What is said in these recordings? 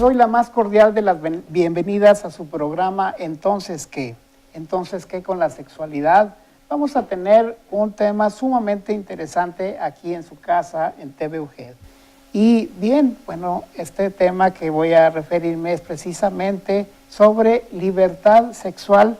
doy la más cordial de las bienvenidas a su programa Entonces ¿qué? Entonces ¿qué con la sexualidad? Vamos a tener un tema sumamente interesante aquí en su casa, en TV UGED. Y bien, bueno, este tema que voy a referirme es precisamente sobre libertad sexual,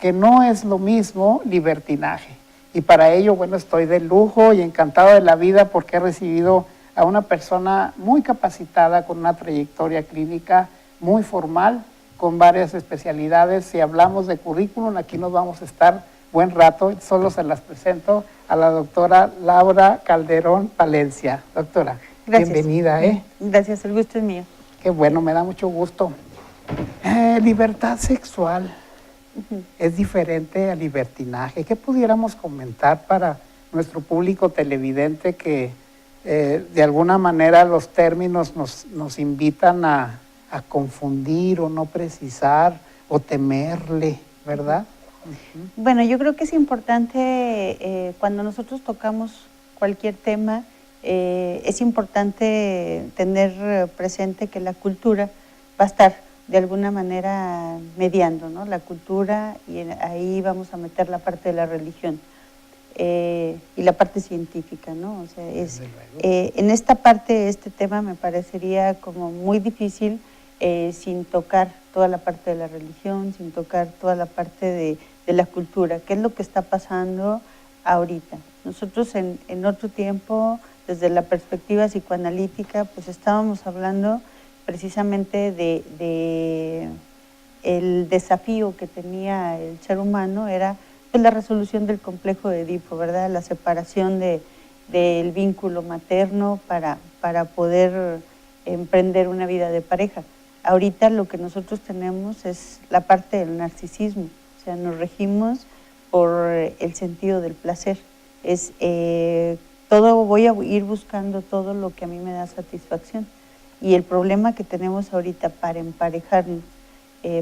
que no es lo mismo libertinaje. Y para ello, bueno, estoy de lujo y encantado de la vida porque he recibido a una persona muy capacitada, con una trayectoria clínica muy formal, con varias especialidades. Si hablamos de currículum, aquí nos vamos a estar buen rato. Solo se las presento a la doctora Laura Calderón Palencia. Doctora, gracias. Bienvenida. Gracias, el gusto es mío. Qué bueno, me da mucho gusto. Libertad sexual es diferente a libertinaje. ¿Qué pudiéramos comentar para nuestro público televidente que de alguna manera los términos nos invitan a confundir o no precisar o temerle, ¿verdad? Bueno, yo creo que es importante cuando nosotros tocamos cualquier tema, es importante tener presente que la cultura va a estar de alguna manera mediando, ¿no? La cultura, y ahí vamos a meter la parte de la religión. Y la parte científica, ¿no? O sea, en esta parte, este tema me parecería como muy difícil sin tocar toda la parte de la religión, sin tocar toda la parte de la cultura. ¿Qué es lo que está pasando ahorita? Nosotros en otro tiempo, desde la perspectiva psicoanalítica, pues estábamos hablando precisamente de el desafío que tenía el ser humano era la resolución del complejo de Edipo, ¿verdad? La separación del vínculo materno para poder emprender una vida de pareja. Ahorita lo que nosotros tenemos es la parte del narcisismo, o sea, nos regimos por el sentido del placer. Voy a ir buscando todo lo que a mí me da satisfacción. Y el problema que tenemos ahorita para emparejarnos,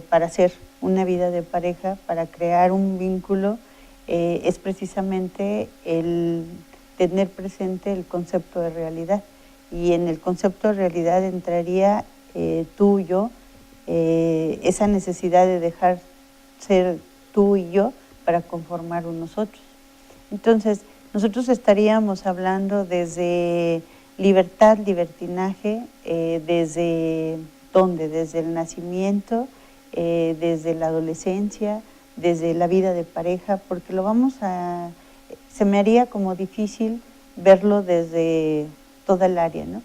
para hacer una vida de pareja, para crear un vínculo, es precisamente el tener presente el concepto de realidad. Y en el concepto de realidad entraría tú y yo, esa necesidad de dejar ser tú y yo para conformar nosotros. Entonces, nosotros estaríamos hablando desde libertad, libertinaje, desde ¿dónde? Desde el nacimiento, desde la adolescencia, desde la vida de pareja, porque se me haría como difícil verlo desde toda el área, ¿no?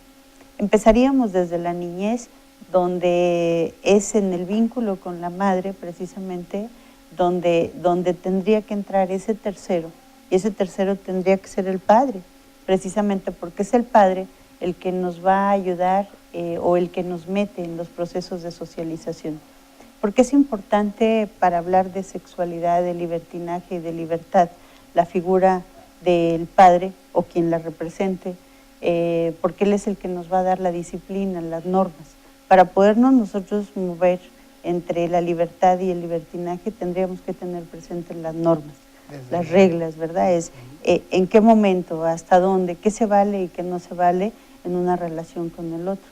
Empezaríamos desde la niñez, donde es en el vínculo con la madre precisamente, donde tendría que entrar ese tercero, y ese tercero tendría que ser el padre, precisamente porque es el padre el que nos va a ayudar o el que nos mete en los procesos de socialización. Porque es importante para hablar de sexualidad, de libertinaje y de libertad, la figura del padre o quien la represente, porque él es el que nos va a dar la disciplina, las normas. Para podernos nosotros mover entre la libertad y el libertinaje tendríamos que tener presentes las normas, las reglas, ¿verdad? En qué momento, hasta dónde, qué se vale y qué no se vale en una relación con el otro.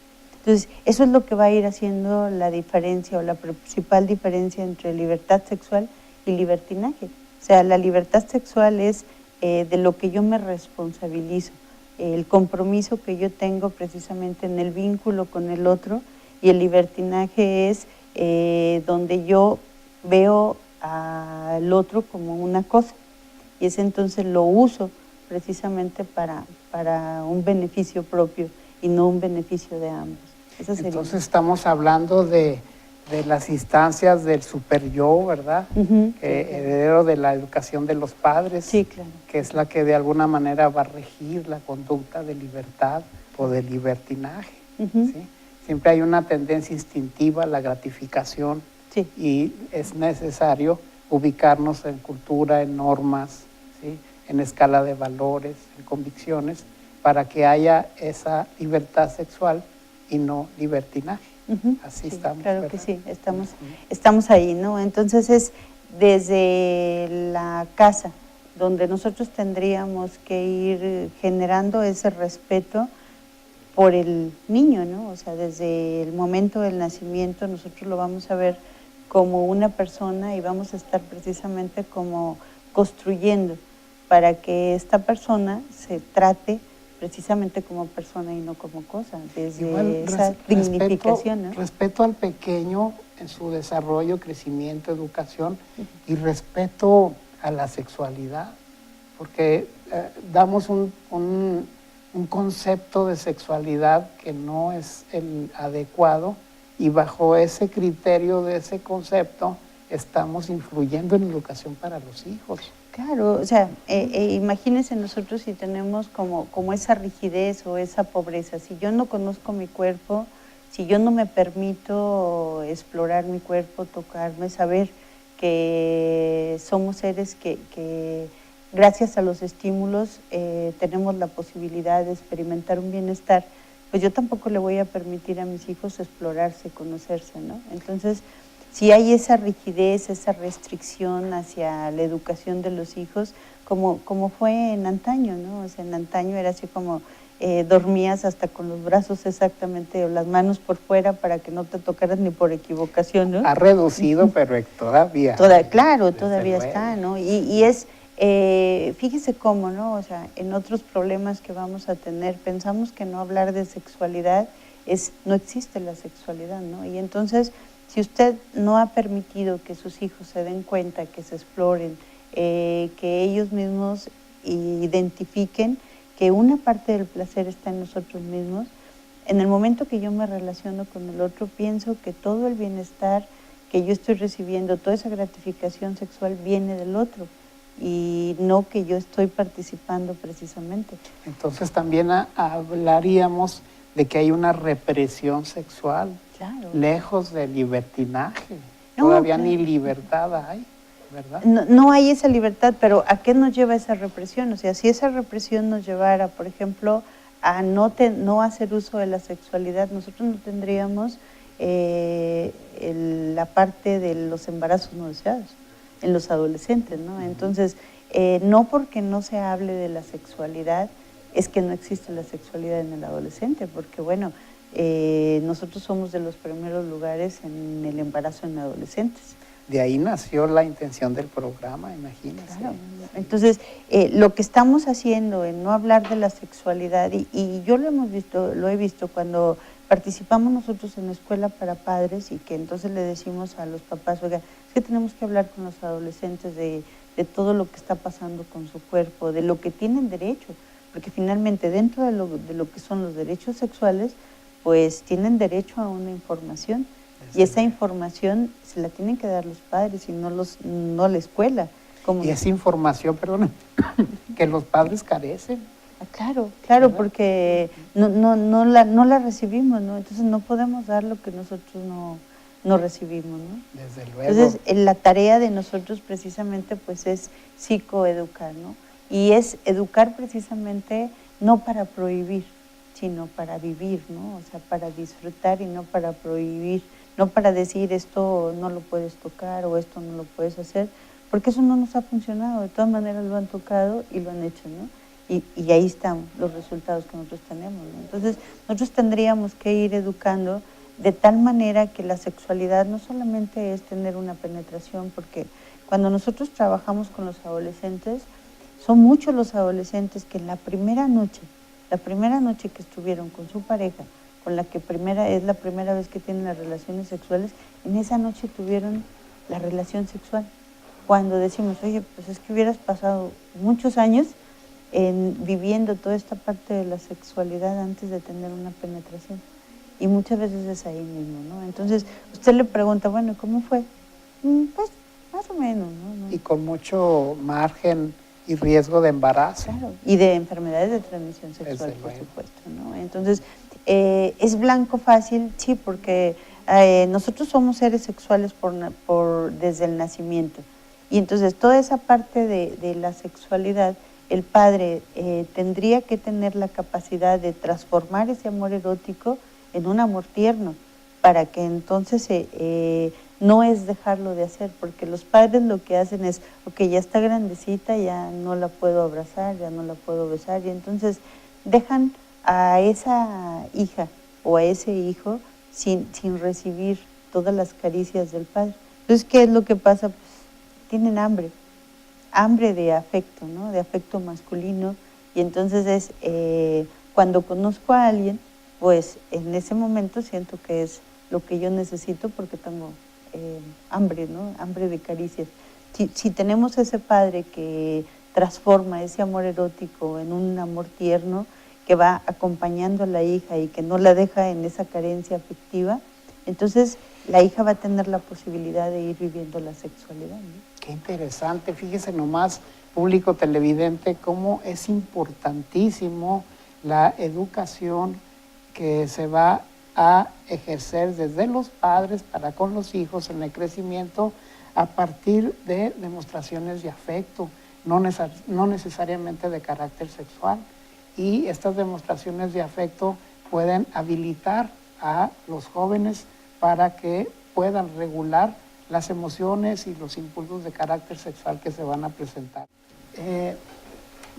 Entonces, eso es lo que va a ir haciendo la diferencia o la principal diferencia entre libertad sexual y libertinaje. O sea, la libertad sexual es de lo que yo me responsabilizo, el compromiso que yo tengo precisamente en el vínculo con el otro, y el libertinaje es donde yo veo al otro como una cosa, y es entonces lo uso precisamente para un beneficio propio y no un beneficio de ambos. Entonces estamos hablando de las instancias del super yo, ¿verdad? Heredero de la educación de los padres, sí, claro, que es la que de alguna manera va a regir la conducta de libertad o de libertinaje. ¿Sí? Siempre hay una tendencia instintiva a la gratificación, sí, y es necesario ubicarnos en cultura, en normas, ¿sí? En escala de valores, en convicciones, para que haya esa libertad sexual y no libertinaje. Así sí, estamos. claro, ¿verdad? que sí, estamos ahí, ¿no? Entonces es desde la casa donde nosotros tendríamos que ir generando ese respeto por el niño, ¿no? O sea, desde el momento del nacimiento nosotros lo vamos a ver como una persona y vamos a estar precisamente como construyendo para que esta persona se trate precisamente como persona y no como cosa, desde Igual, esa dignificación, ¿no? Respeto al pequeño en su desarrollo, crecimiento, educación y respeto a la sexualidad, porque damos un concepto de sexualidad que no es el adecuado y bajo ese criterio de ese concepto estamos influyendo en educación para los hijos. Claro, o sea, imagínense nosotros si tenemos como esa rigidez o esa pobreza. Si yo no conozco mi cuerpo, si yo no me permito explorar mi cuerpo, tocarme, saber que somos seres que gracias a los estímulos tenemos la posibilidad de experimentar un bienestar, pues yo tampoco le voy a permitir a mis hijos explorarse, conocerse, ¿no? Entonces, si hay esa rigidez, esa restricción hacia la educación de los hijos, como fue en antaño, ¿no? O sea, en antaño era así como dormías hasta con los brazos exactamente o las manos por fuera para que no te tocaras ni por equivocación, ¿no? Ha reducido, pero todavía. Claro, todavía está, ¿no? Y es, fíjese cómo, ¿no? O sea, en otros problemas que vamos a tener, pensamos que no hablar de sexualidad no existe la sexualidad, ¿no? Y entonces, si usted no ha permitido que sus hijos se den cuenta, que se exploren, que ellos mismos identifiquen que una parte del placer está en nosotros mismos, en el momento que yo me relaciono con el otro, pienso que todo el bienestar que yo estoy recibiendo, toda esa gratificación sexual viene del otro y no que yo estoy participando precisamente. Entonces también hablaríamos de que hay una represión sexual, claro, lejos de libertinaje. No, Todavía claro. ni libertad hay, ¿verdad? No hay esa libertad, pero ¿a qué nos lleva esa represión? O sea, si esa represión nos llevara, por ejemplo, a no hacer uso de la sexualidad, nosotros no tendríamos la parte de los embarazos no deseados en los adolescentes, ¿no? Entonces, no porque no se hable de la sexualidad, es que no existe la sexualidad en el adolescente, porque bueno, nosotros somos de los primeros lugares en el embarazo en adolescentes. De ahí nació la intención del programa, imagínense. Claro. Entonces, lo que estamos haciendo en no hablar de la sexualidad, y yo lo he visto cuando participamos nosotros en la escuela para padres y que entonces le decimos a los papás, oiga, es que tenemos que hablar con los adolescentes de todo lo que está pasando con su cuerpo, de lo que tienen derecho, porque finalmente dentro de lo que son los derechos sexuales, pues tienen derecho a una información. Y esa información se la tienen que dar los padres y no la escuela. Y esa información, perdón, que los padres carecen. Claro, porque no la recibimos, ¿no? Entonces no podemos dar lo que nosotros no recibimos, ¿no? Desde luego. Entonces la tarea de nosotros precisamente pues es psicoeducar, ¿no? Y es educar precisamente no para prohibir, sino para vivir, ¿no? O sea, para disfrutar y no para prohibir, no para decir esto no lo puedes tocar o esto no lo puedes hacer, porque eso no nos ha funcionado, de todas maneras lo han tocado y lo han hecho, ¿no? Y ahí están los resultados que nosotros tenemos, ¿no? Entonces, nosotros tendríamos que ir educando de tal manera que la sexualidad no solamente es tener una penetración, porque cuando nosotros trabajamos con los adolescentes, son muchos los adolescentes que en la primera noche que estuvieron con su pareja, con la que es la primera vez que tienen las relaciones sexuales, en esa noche tuvieron la relación sexual. Cuando decimos, oye, pues es que hubieras pasado muchos años viviendo toda esta parte de la sexualidad antes de tener una penetración. Y muchas veces es ahí mismo, ¿no? Entonces, usted le pregunta, bueno, ¿cómo fue? Pues, más o menos, ¿no? Y con mucho margen y riesgo de embarazo. Claro, y de enfermedades de transmisión sexual, por supuesto, ¿no? Entonces, es blanco fácil, sí, porque nosotros somos seres sexuales desde el nacimiento. Y entonces, toda esa parte de la sexualidad, el padre tendría que tener la capacidad de transformar ese amor erótico en un amor tierno, para que entonces no es dejarlo de hacer, porque los padres lo que hacen es, ok, ya está grandecita, ya no la puedo abrazar, ya no la puedo besar, y entonces dejan a esa hija o a ese hijo sin recibir todas las caricias del padre. Entonces, ¿qué es lo que pasa? Pues tienen hambre de afecto, ¿no? De afecto masculino, y entonces cuando conozco a alguien, pues en ese momento siento que es lo que yo necesito porque tengo hambre, ¿no? Hambre de caricias. Si tenemos ese padre que transforma ese amor erótico en un amor tierno, que va acompañando a la hija y que no la deja en esa carencia afectiva, entonces la hija va a tener la posibilidad de ir viviendo la sexualidad, ¿no? Qué interesante, fíjese nomás, público televidente, cómo es importantísimo la educación que se va a ejercer desde los padres para con los hijos en el crecimiento a partir de demostraciones de afecto, no necesariamente de carácter sexual. Y estas demostraciones de afecto pueden habilitar a los jóvenes para que puedan regular las emociones y los impulsos de carácter sexual que se van a presentar.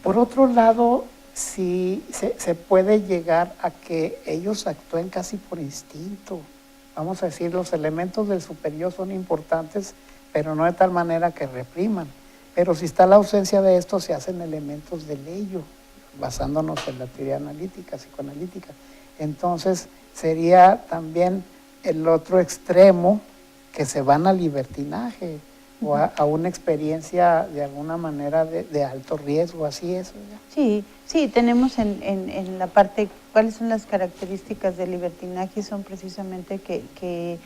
Por otro lado, sí se puede llegar a que ellos actúen casi por instinto. Vamos a decir, los elementos del superior son importantes, pero no de tal manera que repriman. Pero si está la ausencia de esto, se hacen elementos del ello, basándonos en la teoría analítica, psicoanalítica. Entonces, sería también el otro extremo, que se van al libertinaje o a una experiencia de alguna manera de alto riesgo, así es. Sí, sí, tenemos en la parte, ¿cuáles son las características del libertinaje? Son precisamente que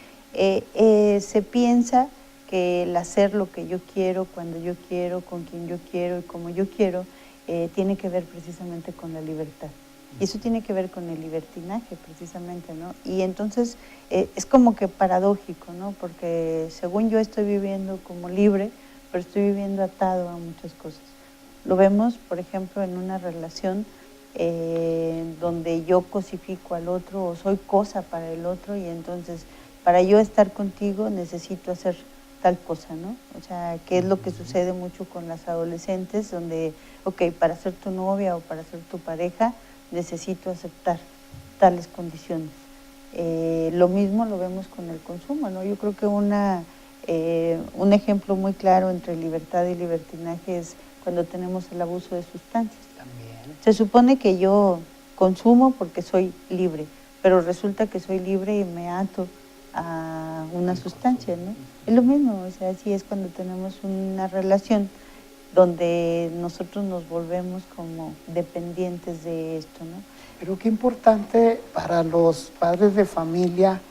se piensa que el hacer lo que yo quiero, cuando yo quiero, con quien yo quiero y como yo quiero, tiene que ver precisamente con la libertad. Y eso tiene que ver con el libertinaje, precisamente, ¿no? Y entonces es como que paradójico, ¿no? Porque según yo estoy viviendo como libre, pero estoy viviendo atado a muchas cosas. Lo vemos, por ejemplo, en una relación donde yo cosifico al otro o soy cosa para el otro, y entonces para yo estar contigo necesito hacer tal cosa, ¿no? O sea, que es lo que sucede mucho con las adolescentes, donde, ok, para ser tu novia o para ser tu pareja, necesito aceptar tales condiciones. Lo mismo lo vemos con el consumo, ¿no? Yo creo que un ejemplo muy claro entre libertad y libertinaje es cuando tenemos el abuso de sustancias. También. Se supone que yo consumo porque soy libre, pero resulta que soy libre y me ato a una sustancia, ¿no? Es lo mismo, o sea, así es cuando tenemos una relación donde nosotros nos volvemos como dependientes de esto, ¿no? Pero qué importante para los padres de familia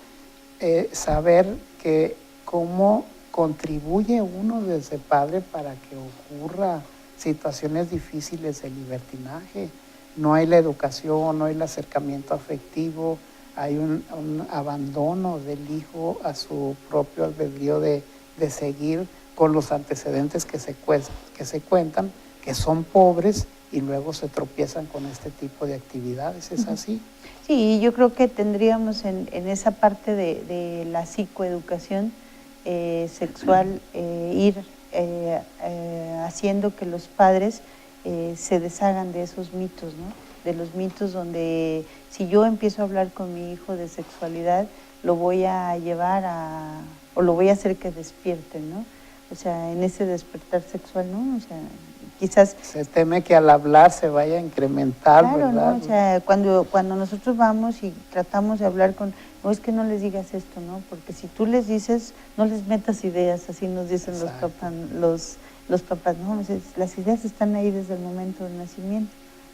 saber que cómo contribuye uno desde padre para que ocurra situaciones difíciles de libertinaje. No hay la educación, no hay el acercamiento afectivo, hay un abandono del hijo a su propio albedrío de seguir con los antecedentes que se cuentan, que son pobres, y luego se tropiezan con este tipo de actividades. ¿Es así? Sí, yo creo que tendríamos en esa parte de la psicoeducación sexual ir haciendo que los padres se deshagan de esos mitos, ¿no? De los mitos donde si yo empiezo a hablar con mi hijo de sexualidad, lo voy a llevar o lo voy a hacer que despierte, ¿no? O sea, en ese despertar sexual, ¿no? O sea, quizás... Se teme que al hablar se vaya a incrementar, claro, ¿verdad? ¿no? O sea, cuando nosotros vamos y tratamos de hablar no es que no les digas esto, ¿no? Porque si tú les dices, no les metas ideas, así nos dicen los papás, ¿no? Las ideas están ahí desde el momento del nacimiento,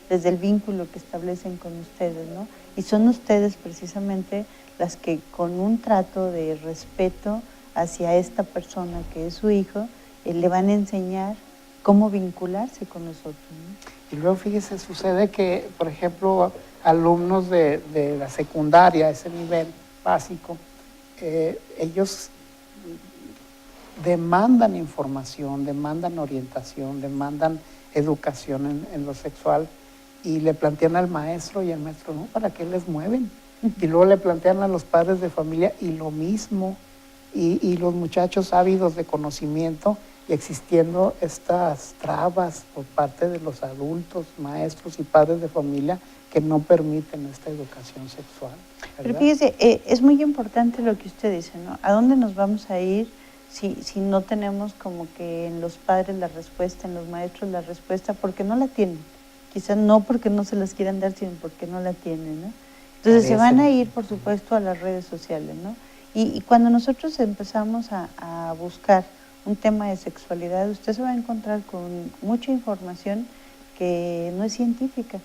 desde el vínculo que establecen con ustedes, ¿no? Y son ustedes precisamente las que con un trato de respeto hacia esta persona que es su hijo, le van a enseñar cómo vincularse con nosotros, ¿no? Y luego, fíjese, sucede que, por ejemplo, alumnos de la secundaria, ese nivel básico, ellos demandan información, demandan orientación, demandan educación en lo sexual, y le plantean al maestro, y el maestro, no, ¿para qué les mueven? Y luego le plantean a los padres de familia, y lo mismo, y los muchachos ávidos de conocimiento y existiendo estas trabas por parte de los adultos, maestros y padres de familia que no permiten esta educación sexual, ¿verdad? Pero fíjese, es muy importante lo que usted dice, ¿no? ¿A dónde nos vamos a ir si no tenemos como que en los padres la respuesta, en los maestros la respuesta, porque no la tienen? Quizás no porque no se las quieran dar, sino porque no la tienen, ¿no? Entonces se van a ir, por supuesto, a las redes sociales, ¿no? Y cuando nosotros empezamos a buscar un tema de sexualidad, usted se va a encontrar con mucha información que no es científica.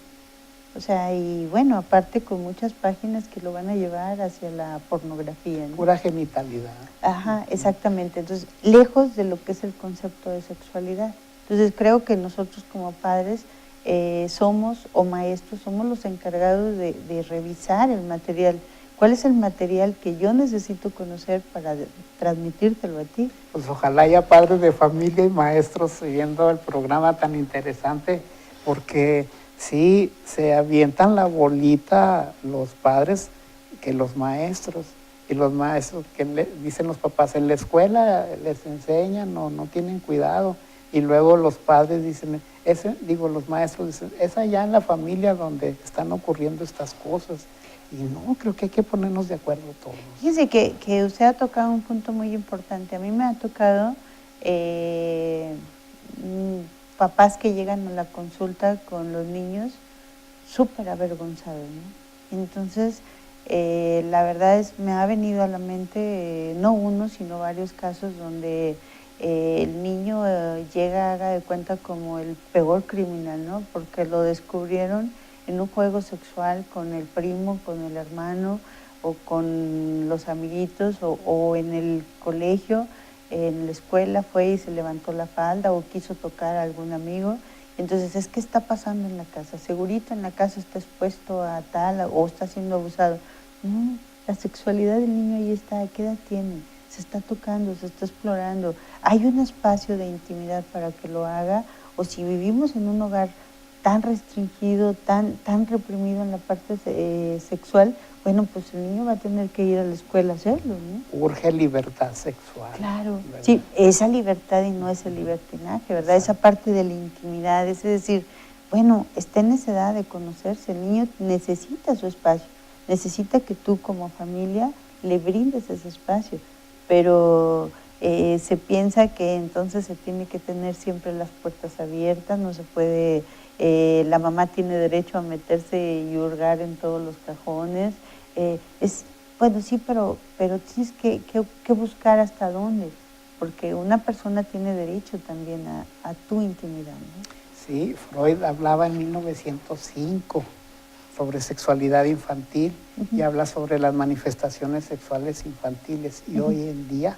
O sea, y bueno, aparte con muchas páginas que lo van a llevar hacia la pornografía, ¿no? Pura genitalidad. Ajá, exactamente. Entonces, lejos de lo que es el concepto de sexualidad. Entonces, creo que nosotros como padres somos, o maestros, somos los encargados de revisar el material. ¿Cuál es el material que yo necesito conocer para transmitírtelo a ti? Pues ojalá haya padres de familia y maestros siguiendo el programa tan interesante, porque sí, se avientan la bolita los padres que los maestros, y los maestros que dicen los papás, en la escuela les enseñan o no tienen cuidado, y luego los padres dicen, los maestros dicen, es allá en la familia donde están ocurriendo estas cosas. Y no, creo que hay que ponernos de acuerdo todos. Fíjese que usted ha tocado un punto muy importante. A mí me ha tocado papás que llegan a la consulta con los niños súper avergonzados, ¿no? Entonces, la verdad es, me ha venido a la mente no uno, sino varios casos donde el niño llega, haga de cuenta, como el peor criminal, ¿no? Porque lo descubrieron en un juego sexual con el primo, con el hermano o con los amiguitos o en el colegio, en la escuela fue y se levantó la falda o quiso tocar a algún amigo. Entonces, ¿qué está pasando en la casa? Segurito en la casa está expuesto a tal o está siendo abusado. No, la sexualidad del niño ahí está. ¿Qué edad tiene? Se está tocando, se está explorando. Hay un espacio de intimidad para que lo haga, o si vivimos en un hogar tan restringido, tan reprimido en la parte sexual, bueno, pues el niño va a tener que ir a la escuela a hacerlo, ¿no? Urge libertad sexual. Claro, ¿verdad? sí, esa libertad y no ese libertinaje, ¿verdad? Esa parte de la intimidad, es decir, bueno, está en esa edad de conocerse, el niño necesita su espacio, necesita que tú como familia le brindes ese espacio, pero se piensa que entonces se tiene que tener siempre las puertas abiertas, no se puede, la mamá tiene derecho a meterse y hurgar en todos los cajones, bueno, sí, pero tienes que buscar hasta dónde, porque una persona tiene derecho también a tu intimidad, ¿no? Sí, Freud hablaba en 1905 sobre sexualidad infantil y habla sobre las manifestaciones sexuales infantiles, y hoy en día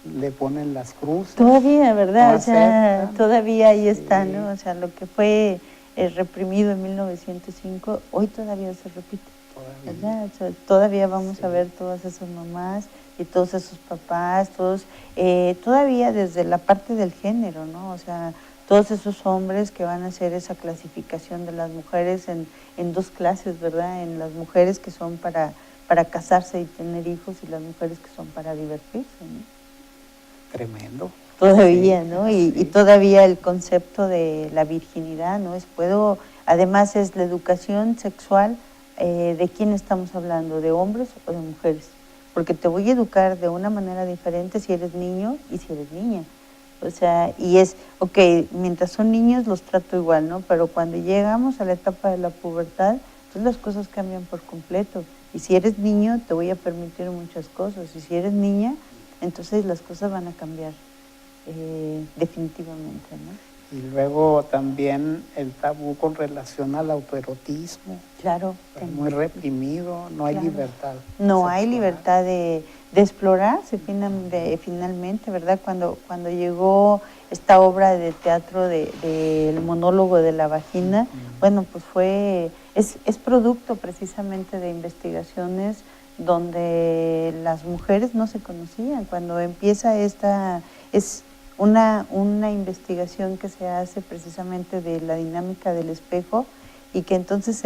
le ponen las cruces. Todavía, ¿verdad? No O sea, aceptan. todavía ahí está, Sí. ¿no? O sea, lo que fue reprimido en 1905, hoy todavía se repite. ¿Verdad? O sea, todavía vamos a ver todas esas mamás y todos esos papás, todos, todavía desde la parte del género, ¿no? O sea, todos esos hombres que van a hacer esa clasificación de las mujeres en dos clases, ¿verdad? En las mujeres que son para casarse y tener hijos y las mujeres que son para divertirse, ¿no? Tremendo. Todavía, Sí, ¿no? sí. Y todavía el concepto de la virginidad, ¿no? Además es la educación sexual. ¿De quién estamos hablando? ¿De hombres o de mujeres? Porque te voy a educar de una manera diferente si eres niño y si eres niña. O sea, y ok, mientras son niños los trato igual, ¿no? Pero cuando llegamos a la etapa de la pubertad, entonces las cosas cambian por completo. Y si eres niño, te voy a permitir muchas cosas. Y si eres niña, entonces las cosas van a cambiar definitivamente, ¿no? Y luego también el tabú con relación al autoerotismo. Claro. Es muy reprimido, no hay libertad. No sexual. hay libertad de explorarse finalmente, ¿verdad? Cuando llegó esta obra de teatro del monólogo de la vagina, bueno, pues es producto precisamente de investigaciones donde las mujeres no se conocían. Cuando empieza es una investigación que se hace precisamente de la dinámica del espejo, y que entonces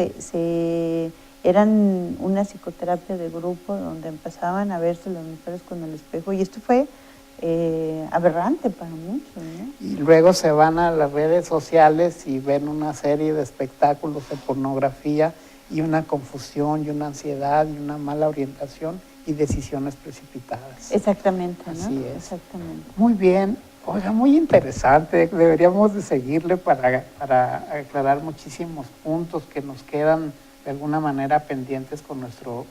eran una psicoterapia de grupo donde empezaban a verse las mujeres con el espejo, y esto fue aberrante para muchos, ¿no? Y luego se van a las redes sociales y ven una serie de espectáculos de pornografía y una confusión y una ansiedad y una mala orientación y decisiones precipitadas. Exactamente, ¿no? Así es. Exactamente. Muy bien. Oiga, muy interesante. Deberíamos de seguirle para aclarar muchísimos puntos que nos quedan de alguna manera pendientes con nuestro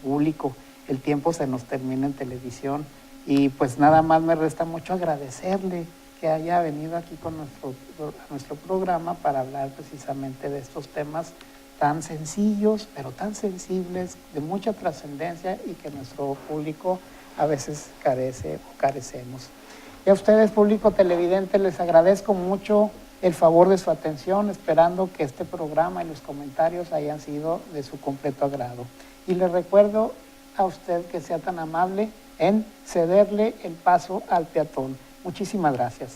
público. El tiempo se nos termina en televisión y pues nada más me resta mucho agradecerle que haya venido aquí con nuestro programa para hablar precisamente de estos temas tan sencillos, pero tan sensibles, de mucha trascendencia y que nuestro público a veces carece o carecemos. Y a ustedes, público televidente, les agradezco mucho el favor de su atención, esperando que este programa y los comentarios hayan sido de su completo agrado. Y les recuerdo a usted que sea tan amable en cederle el paso al peatón. Muchísimas gracias.